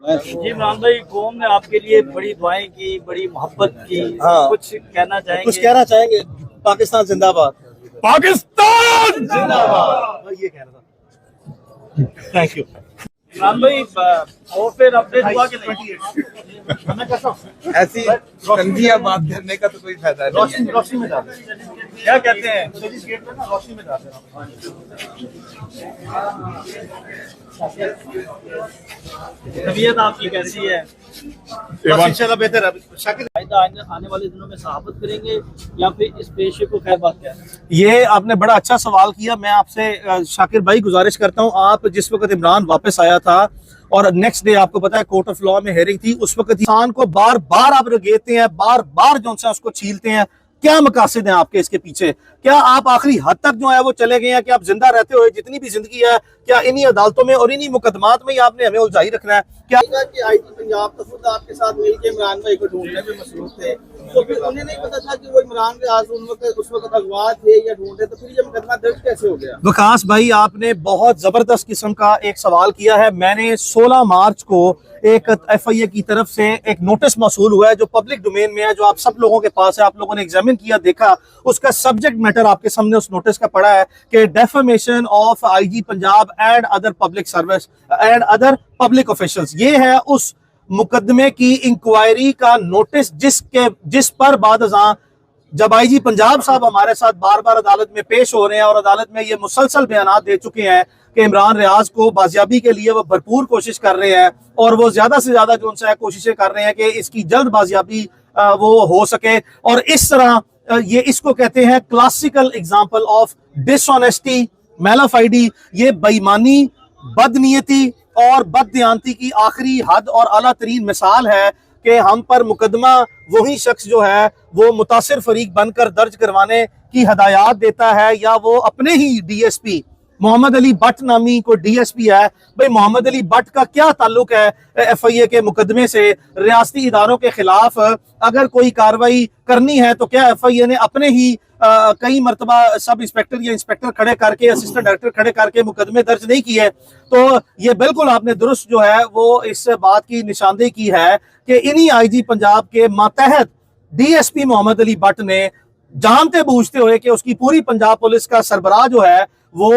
जी इमरान भाई, कौम ने आपके लिए बड़ी दुआएं की, बड़ी मोहब्बत की। हाँ। कुछ कहना चाहेंगे? कुछ कहना चाहेंगे? पाकिस्तान जिंदाबाद, पाकिस्तान जिंदाबाद, ये कहना था। थैंक यू इमरान भाई, और फिर अपडेट हुआ कि नहीं? ऐसी गंदियां बात करने का तो कोई फायदा नहीं है। रोशनी में डाल क्या कहते हैं? रोशनी में डाल तबीयत आपकी कैसी है? इंशाल्लाह बेहतर है। शाकिर, आने वाले दिनों में सहाबत करेंगे या फिर इस पेशे को खैर बात क्या है? ये आपने बड़ा अच्छा सवाल किया। मैं आपसे शाकिर भाई गुजारिश करता हूँ, आप जिस वक्त इमरान वापस आया था और नेक्स्ट डे आपको पता है कोर्ट ऑफ लॉ में हेयरिंग थी, उस वक्त इंसान को बार बार आप रगेते हैं, बार बार जो है उसको छीलते हैं। क्या मकासद हैं आपके इसके पीछे? क्या आप आखिरी हद तक जो है वो चले गए हैं कि आप जिंदा रहते हुए जितनी भी जिंदगी है, क्या इन्हीं अदालतों में और इन्हीं मुकदमात में ही आपने हमें उलझाई रखना है? क्या कि आईटी पंजाब तो खुद आपके साथ मिलकर इमरान भाई को ढूंढने में मसरूफ थे, तो फिर उन्हें नहीं पता था कि वो इमरान के आज उस वक्त अगवा थे या ढूंढ रहे, तो फिर ये मुकदमा दर्ज कैसे हो गया? विकास भाई, आपने बहुत जबरदस्त किस्म का एक सवाल किया है। मैंने 16 मार्च को एक FIA की तरफ से एक नोटिस मौसूल हुआ है जो पब्लिक डोमेन में है, जो आप सब लोगों के पास है, आप लोगों ने एग्जामिन किया, देखा, उसका सब्जेक्ट मैटर आपके सामने उस नोटिस का पड़ा है कि defamation of IG Punjab and other public service and other public officials. ये है उस मुकदमे की इंक्वायरी का नोटिस जिस पर बादशाह जब IG पंजाब साहब हमारे साथ बार बार अदालत में पेश हो रहे हैं और अदालत में ये मुसलसल बयान दे चुके हैं कि इमरान रियाज को बाजियाबी के लिए वो भरपूर कोशिश कर रहे हैं और वो ज्यादा से ज्यादा जो उनसे कोशिशें कर रहे हैं कि इसकी जल्द बाजियाबी वो हो सके। और इस तरह ये इसको कहते हैं क्लासिकल एग्जाम्पल ऑफ डिसऑनेस्टी, मैलाफाइडी। ये बेईमानी, बदनीयती और बददियानती की आखिरी हद और आला तरीन मिसाल है कि हम पर मुकदमा वही शख्स जो है वो मुतासिर फरीक बनकर दर्ज करवाने की हदायत देता है, या वो अपने ही DSP मोहम्मद अली भट्ट नामी को DSP है। भाई, मोहम्मद अली भट्ट का क्या ताल्लुक है FIA के मुकदमे से? रियासती इदारों के खिलाफ अगर कोई कार्रवाई करनी है तो क्या FIA ने अपने ही कई मरतबा सब इंस्पेक्टर या इंस्पेक्टर खड़े करके, असिस्टेंट डायरेक्टर खड़े करके मुकदमे दर्ज नहीं किए? तो ये बिल्कुल आपने दुरुस्त जो है वो इस बात की निशानदेही की है कि इन्हीं IG पंजाब के मातहत DSP मोहम्मद अली भट्ट ने जानते बूझते हुए कि उसकी पूरी पंजाब पुलिस का सरबराह जो है वो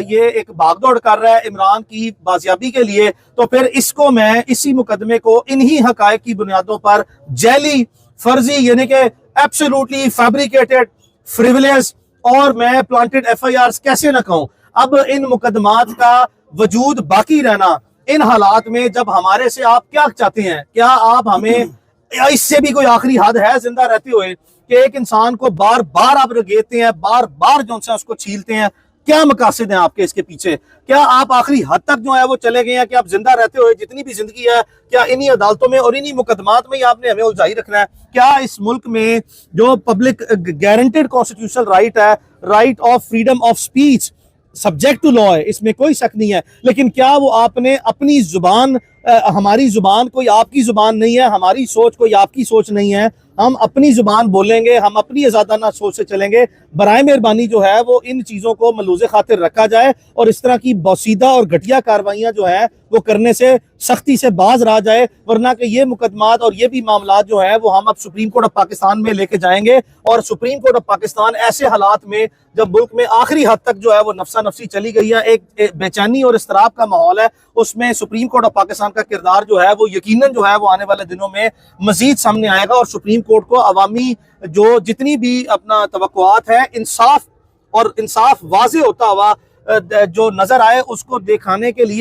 ये एक भागदौड़ कर रहा है इमरान की बाजियाबी के लिए, तो फिर इसको मैं इसी मुकदमे को इन्हीं हकायक की बुनियादों पर जैली, फर्जी, यानी कि एब्सोल्युटली फैब्रिकेटेड, फ्रिवलेस और मैं प्लांटेड FIRs कैसे न कहूं। अब इन मुकदमात का वजूद बाकी रहना इन हालात में, जब हमारे से आप क्या चाहते हैं? क्या आप हमें इससे भी कोई आखिरी हद है जिंदा रहते हुए कि एक इंसान को बार बार आप रगेते हैं, बार बार जो है उसको छीलते हैं? क्या मकासद हैं आपके इसके पीछे? क्या आप आखिरी हद तक जो है वो चले गए हैं कि आप जिंदा रहते हुए जितनी भी जिंदगी है, क्या इन्हीं अदालतों में और इन्हीं मुकदमात में ही आपने हमें उलझाई रखना है? क्या इस मुल्क में जो पब्लिक गारंटेड कॉन्स्टिट्यूशनल राइट है, right of freedom of speech, subject to law है, इसमें कोई शक नहीं है, लेकिन क्या वो आपने अपनी जुबान, हमारी जुबान कोई आपकी जुबान नहीं है, हमारी सोच कोई आपकी सोच नहीं है, हम अपनी जुबान बोलेंगे, हम अपनी आजादाना सोच से चलेंगे। बराए मेहरबानी जो है वो इन चीजों को मलूज़े खातिर रखा जाए और इस तरह की बोसीदा और घटिया कार्रवाइयां जो है वो करने से सख्ती से बाज रहा जाए, वरना कि ये मुकदमात और ये भी मामला जो है वो हम अब सुप्रीम कोर्ट ऑफ पाकिस्तान में लेके जाएंगे। और सुप्रीम कोर्ट ऑफ पाकिस्तान ऐसे हालात में, जब मुल्क में आखिरी हद तक जो है वो नफसा नफसी चली गई है, एक बेचैनी और इस्तराब का माहौल है, उसमें सुप्रीम कोर्ट ऑफ पाकिस्तान का किरदार जो है वो यकीनन जो है वो आने वाले दिनों में मजीद सामने आएगा। और सुप्रीम कोर्ट को अवामी जो जितनी भी अपना तवक्कुआत है, इंसाफ वाज़े होता हुआ जो नजर आए, उसको दिखाने के लिए